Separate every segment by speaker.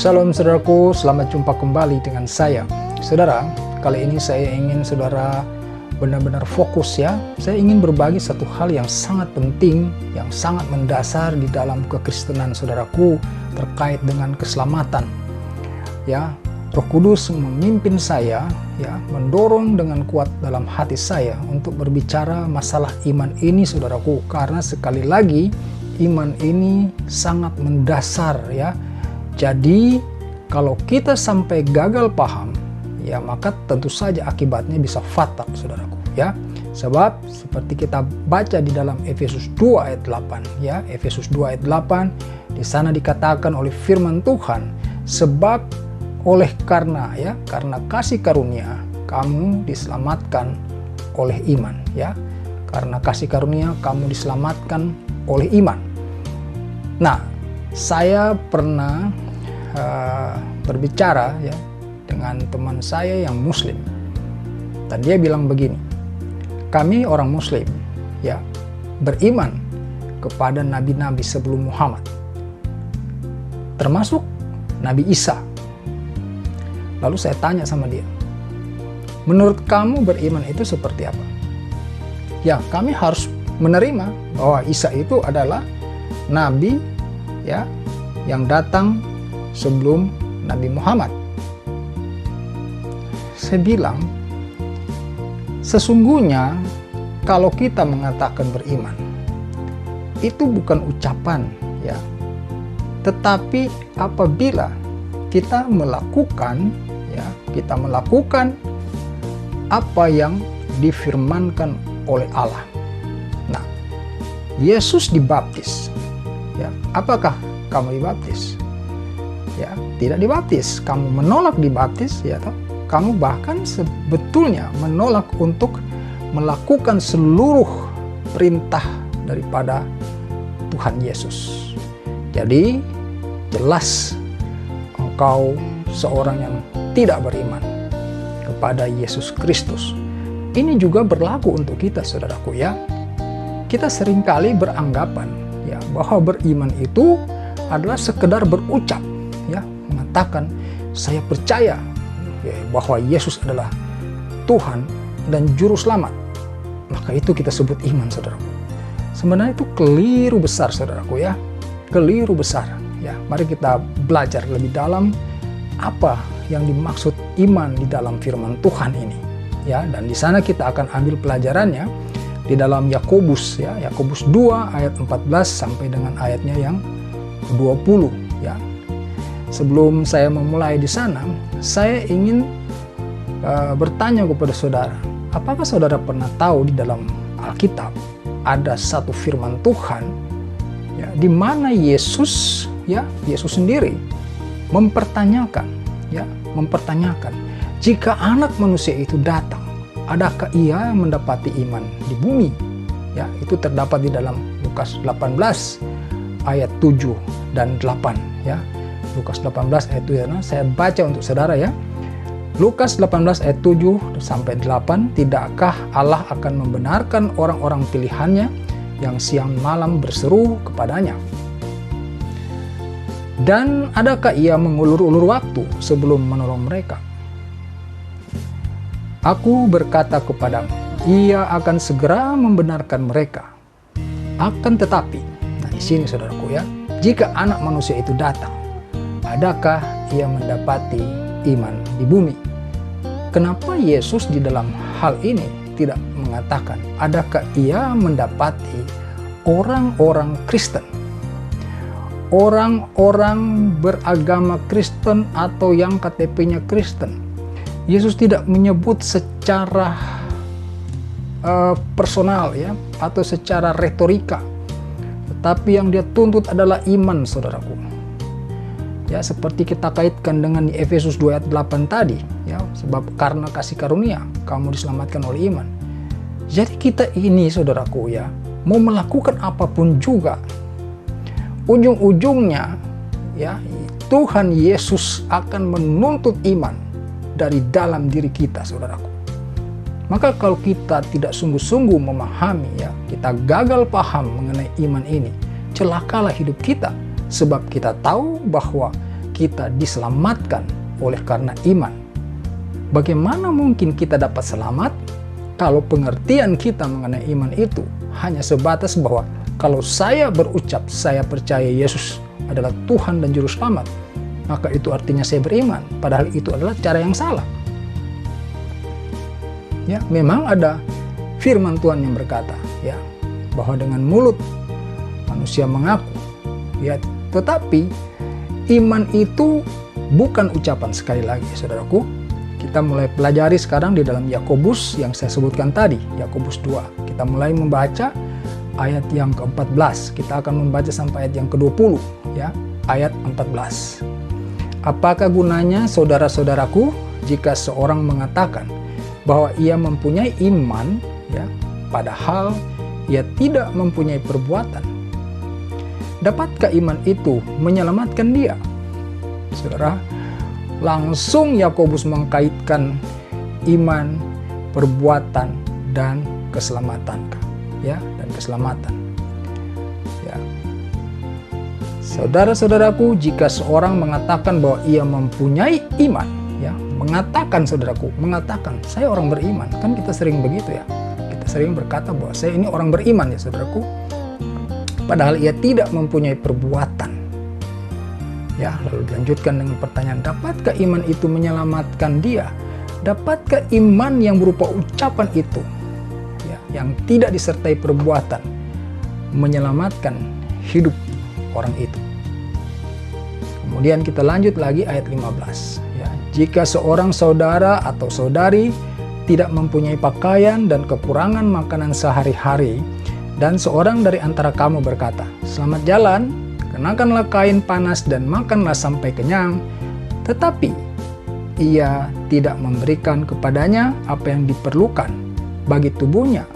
Speaker 1: Shalom saudaraku, selamat jumpa kembali dengan saya. Saudara, kali ini saya ingin saudara benar-benar fokus ya. Saya ingin berbagi satu hal yang sangat penting, yang sangat mendasar di dalam kekristenan saudaraku terkait dengan keselamatan. Ya, Roh Kudus memimpin saya ya, mendorong dengan kuat dalam hati saya untuk berbicara masalah iman ini saudaraku, karena sekali lagi iman ini sangat mendasar ya. Jadi kalau kita sampai gagal paham ya, maka tentu saja akibatnya bisa fatal saudaraku ya. Sebab seperti kita baca di dalam Efesus 2 ayat 8 ya, Efesus 2 ayat 8, di sana dikatakan oleh firman Tuhan, sebab karena kasih karunia kamu diselamatkan oleh iman ya. Karena kasih karunia kamu diselamatkan oleh iman. Nah, saya pernah berbicara ya dengan teman saya yang muslim, dan dia bilang begini, kami orang muslim ya beriman kepada nabi-nabi sebelum Muhammad, termasuk Nabi Isa. Lalu saya tanya sama dia, menurut kamu beriman itu seperti apa? Ya, kami harus menerima bahwa Isa itu adalah nabi ya yang datang sebelum Nabi Muhammad. Saya bilang, sesungguhnya kalau kita mengatakan beriman, itu bukan ucapan ya, tetapi apabila kita melakukan apa yang difirmankan oleh Allah. Nah, Yesus dibaptis ya, apakah kamu dibaptis? Ya, tidak dibaptis. Kamu menolak dibaptis ya toh? Kamu bahkan sebetulnya menolak untuk melakukan seluruh perintah daripada Tuhan Yesus. Jadi jelas engkau seorang yang tidak beriman kepada Yesus Kristus. Ini juga berlaku untuk kita saudaraku ya. Kita seringkali beranggapan ya bahwa beriman itu adalah sekedar berucap ya, mengatakan saya percaya ya, bahwa Yesus adalah Tuhan dan juru selamat, maka itu kita sebut iman saudaraku. Sebenarnya itu keliru besar saudaraku ya, keliru besar ya. Mari kita belajar lebih dalam apa yang dimaksud iman di dalam firman Tuhan ini ya, dan di sana kita akan ambil pelajarannya di dalam Yakobus ya, Yakobus 2 ayat 14 sampai dengan ayatnya yang 20 ya. Sebelum saya memulai di sana, saya ingin bertanya kepada saudara, apakah saudara pernah tahu di dalam Alkitab ada satu firman Tuhan ya, di mana Yesus sendiri mempertanyakan jika anak manusia itu datang, adakah ia mendapati iman di bumi? Ya, itu terdapat di dalam Lukas 18 ayat 7 dan 8 ya. Lukas 18 ayat 7, saya baca untuk saudara ya. Lukas 18 ayat 7 sampai 8, tidakkah Allah akan membenarkan orang-orang pilihannya yang siang malam berseru kepadanya? Dan adakah ia mengulur-ulur waktu sebelum menolong mereka? Aku berkata kepadamu, ia akan segera membenarkan mereka. Akan tetapi, nah di sini saudaraku ya, jika anak manusia itu datang, adakah ia mendapati iman di bumi? Kenapa Yesus di dalam hal ini tidak mengatakan adakah ia mendapati orang-orang Kristen, orang-orang beragama Kristen atau yang KTP-nya Kristen? Yesus tidak menyebut secara personal ya, atau secara retorika, tetapi yang dia tuntut adalah iman saudaraku. Ya, seperti kita kaitkan dengan di Efesus 2 ayat 8 tadi ya, sebab karena kasih karunia kamu diselamatkan oleh iman. Jadi kita ini saudaraku ya, mau melakukan apapun juga, ujung-ujungnya ya Tuhan Yesus akan menuntut iman dari dalam diri kita saudaraku. Maka kalau kita tidak sungguh-sungguh memahami ya, kita gagal paham mengenai iman ini, celakalah hidup kita. Sebab kita tahu bahwa kita diselamatkan oleh karena iman. Bagaimana mungkin kita dapat selamat kalau pengertian kita mengenai iman itu hanya sebatas bahwa kalau saya berucap saya percaya Yesus adalah Tuhan dan Juru Selamat, maka itu artinya saya beriman, padahal itu adalah cara yang salah. Ya, memang ada firman Tuhan yang berkata, ya, bahwa dengan mulut manusia mengaku, ya, tetapi iman itu bukan ucapan. Sekali lagi, saudaraku, kita mulai pelajari sekarang di dalam Yakobus yang saya sebutkan tadi, Yakobus 2. Kita mulai membaca ayat yang ke-14. Kita akan membaca sampai ayat yang ke-20, ya, ayat 14. Apakah gunanya, saudara-saudaraku, jika seorang mengatakan bahwa ia mempunyai iman, ya, padahal ia tidak mempunyai perbuatan? Dapatkah iman itu menyelamatkan dia? Saudara, langsung Yakobus mengkaitkan iman, perbuatan, dan keselamatan, ya, dan keselamatan. Ya. Saudara-saudaraku, jika seorang mengatakan bahwa ia mempunyai iman, ya, mengatakan, saudaraku, mengatakan saya orang beriman, kan kita sering begitu, ya, kita sering berkata bahwa saya ini orang beriman, ya, saudaraku, padahal ia tidak mempunyai perbuatan. Ya, lalu dilanjutkan dengan pertanyaan, dapatkah iman itu menyelamatkan dia? Dapatkah iman yang berupa ucapan itu, ya, yang tidak disertai perbuatan, menyelamatkan hidup orang itu? Kemudian kita lanjut lagi ayat 15. Ya, jika seorang saudara atau saudari tidak mempunyai pakaian dan kekurangan makanan sehari-hari, dan seorang dari antara kamu berkata, selamat jalan, kenakanlah kain panas dan makanlah sampai kenyang, tetapi ia tidak memberikan kepadanya apa yang diperlukan bagi tubuhnya,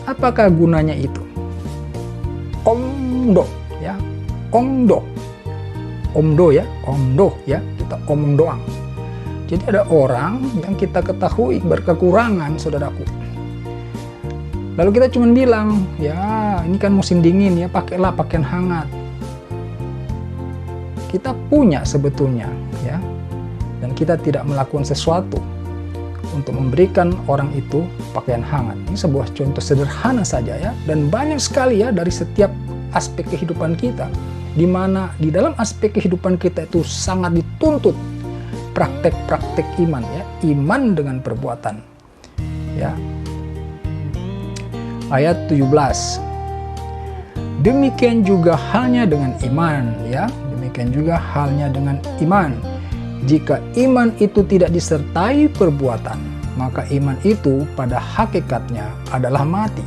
Speaker 1: apakah gunanya itu? Omdo, ya, omdo, ya, omdo, ya, kita omong doang. Jadi ada orang yang kita ketahui berkekurangan, saudaraku. Lalu kita cuma bilang, ya ini kan musim dingin, ya pakailah pakaian hangat. Kita punya sebetulnya, ya, dan kita tidak melakukan sesuatu untuk memberikan orang itu pakaian hangat. Ini sebuah contoh sederhana saja, ya, dan banyak sekali, ya, dari setiap aspek kehidupan kita, di mana di dalam aspek kehidupan kita itu sangat dituntut praktek-praktek iman, ya, iman dengan perbuatan, ya. Ayat 17. Demikian juga halnya dengan iman, ya. Demikian juga halnya dengan iman. Jika iman itu tidak disertai perbuatan, maka iman itu pada hakikatnya adalah mati.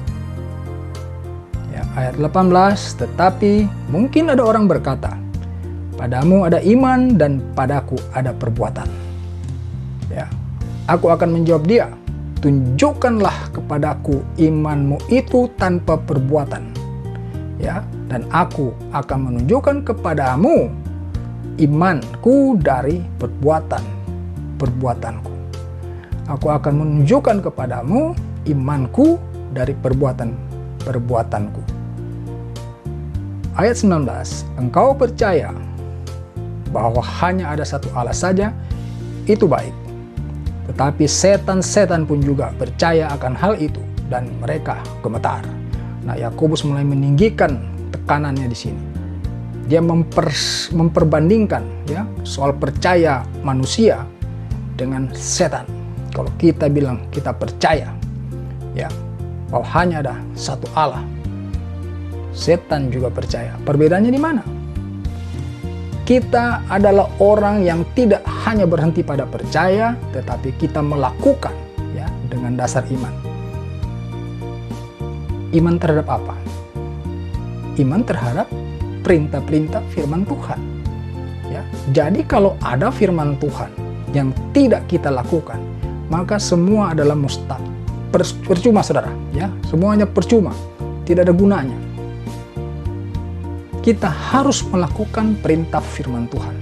Speaker 1: Ya, ayat 18, tetapi mungkin ada orang berkata, padamu ada iman dan padaku ada perbuatan. Ya, aku akan menjawab dia, tunjukkanlah kepadaku imanmu itu tanpa perbuatan, ya, dan aku akan menunjukkan kepadamu imanku dari perbuatanku. Aku akan menunjukkan kepadamu imanku dari perbuatanku. Ayat 19, engkau percaya bahwa hanya ada satu Allah saja, itu baik. Tetapi setan-setan pun juga percaya akan hal itu dan mereka gemetar. Nah, Yakobus mulai meninggikan tekanannya di sini. Dia memperbandingkan, ya, soal percaya manusia dengan setan. Kalau kita bilang kita percaya, ya, bahwa hanya ada satu Allah, setan juga percaya. Perbedaannya di mana? Kita adalah orang yang tidak hanya berhenti pada percaya, tetapi kita melakukan, ya, dengan dasar iman. Iman terhadap apa? Iman terhadap perintah-perintah firman Tuhan. Ya, jadi kalau ada firman Tuhan yang tidak kita lakukan, maka semua adalah percuma, saudara. Ya, semuanya percuma, tidak ada gunanya. Kita harus melakukan perintah firman Tuhan.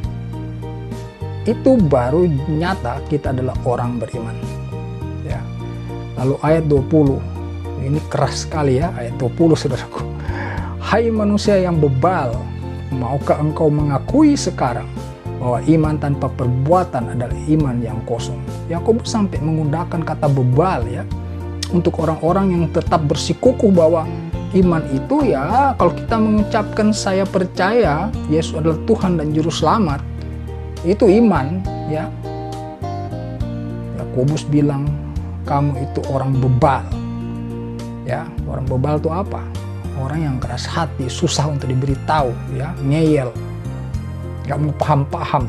Speaker 1: Itu baru nyata kita adalah orang beriman. Ya. Lalu ayat 20, ini keras sekali, ya, ayat 20, saudaraku. Hai manusia yang bebal, Maukah engkau mengakui sekarang bahwa iman tanpa perbuatan adalah iman yang kosong? Yakobus sampai menggunakan kata bebal ya, untuk orang-orang yang tetap bersikukuh bahwa iman itu ya, kalau kita mengucapkan saya percaya Yesus adalah Tuhan dan Juru Selamat, itu iman ya. Yakobus bilang kamu itu orang bebal ya. Orang bebal itu apa? Orang yang keras hati, susah untuk diberitahu ya, ngeyel, gak mau paham-paham.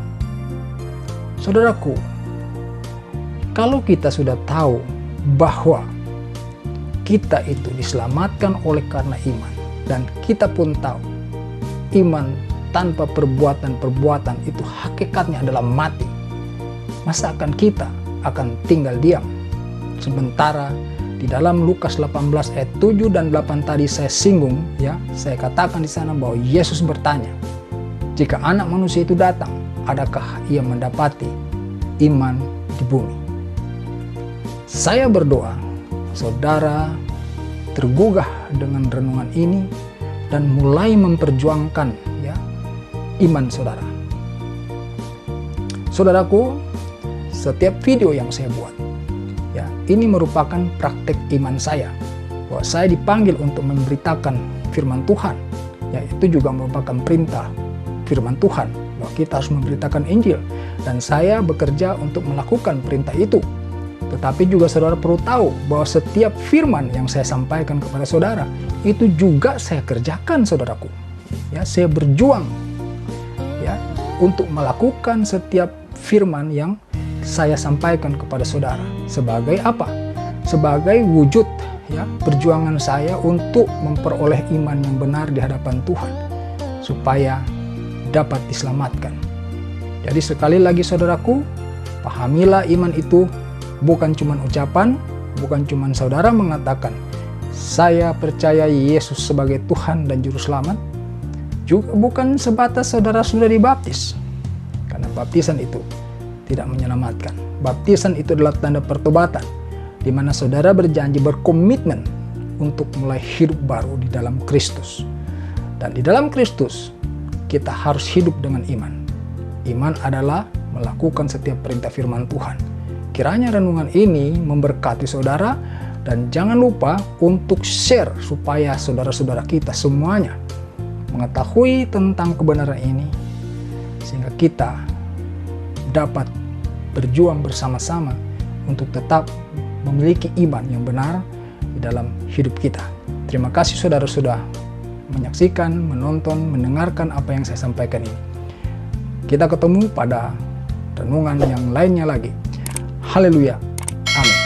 Speaker 1: Saudaraku, kalau kita sudah tahu bahwa kita itu diselamatkan oleh karena iman, dan kita pun tahu iman tanpa perbuatan-perbuatan itu hakikatnya adalah mati, masa akan kita akan tinggal diam? Sementara di dalam Lukas 18 ayat 7 dan 8 tadi saya singgung ya, saya katakan di sana bahwa Yesus bertanya, jika Anak Manusia itu datang, adakah ia mendapati iman di bumi? Saya berdoa saudara tergugah dengan renungan ini dan mulai memperjuangkan ya iman saudara. Saudaraku, setiap video yang saya buat ya, ini merupakan praktek iman saya, bahwa saya dipanggil untuk memberitakan firman Tuhan ya. Itu juga merupakan perintah firman Tuhan bahwa kita harus memberitakan Injil, dan saya bekerja untuk melakukan perintah itu. Tetapi juga saudara perlu tahu bahwa setiap firman yang saya sampaikan kepada saudara itu juga saya kerjakan, saudaraku. Ya, saya berjuang ya untuk melakukan setiap firman yang saya sampaikan kepada saudara. Sebagai apa? Sebagai wujud ya perjuangan saya untuk memperoleh iman yang benar di hadapan Tuhan, supaya dapat diselamatkan. Jadi sekali lagi saudaraku, pahamilah iman itu bukan cuma ucapan, bukan cuma saudara mengatakan saya percaya Yesus sebagai Tuhan dan Juru Selamat, juga bukan sebatas saudara sudah dibaptis, karena baptisan itu tidak menyelamatkan. Baptisan itu adalah tanda pertobatan, di mana saudara berjanji, berkomitmen untuk mulai hidup baru di dalam Kristus. Dan di dalam Kristus kita harus hidup dengan iman. Iman adalah melakukan setiap perintah firman Tuhan. Kiranya renungan ini memberkati saudara, dan jangan lupa untuk share supaya saudara-saudara kita semuanya mengetahui tentang kebenaran ini, sehingga kita dapat berjuang bersama-sama untuk tetap memiliki iman yang benar di dalam hidup kita. Terima kasih saudara sudah menyaksikan, menonton, mendengarkan apa yang saya sampaikan ini. Kita ketemu pada renungan yang lainnya lagi. Haleluya. Amin.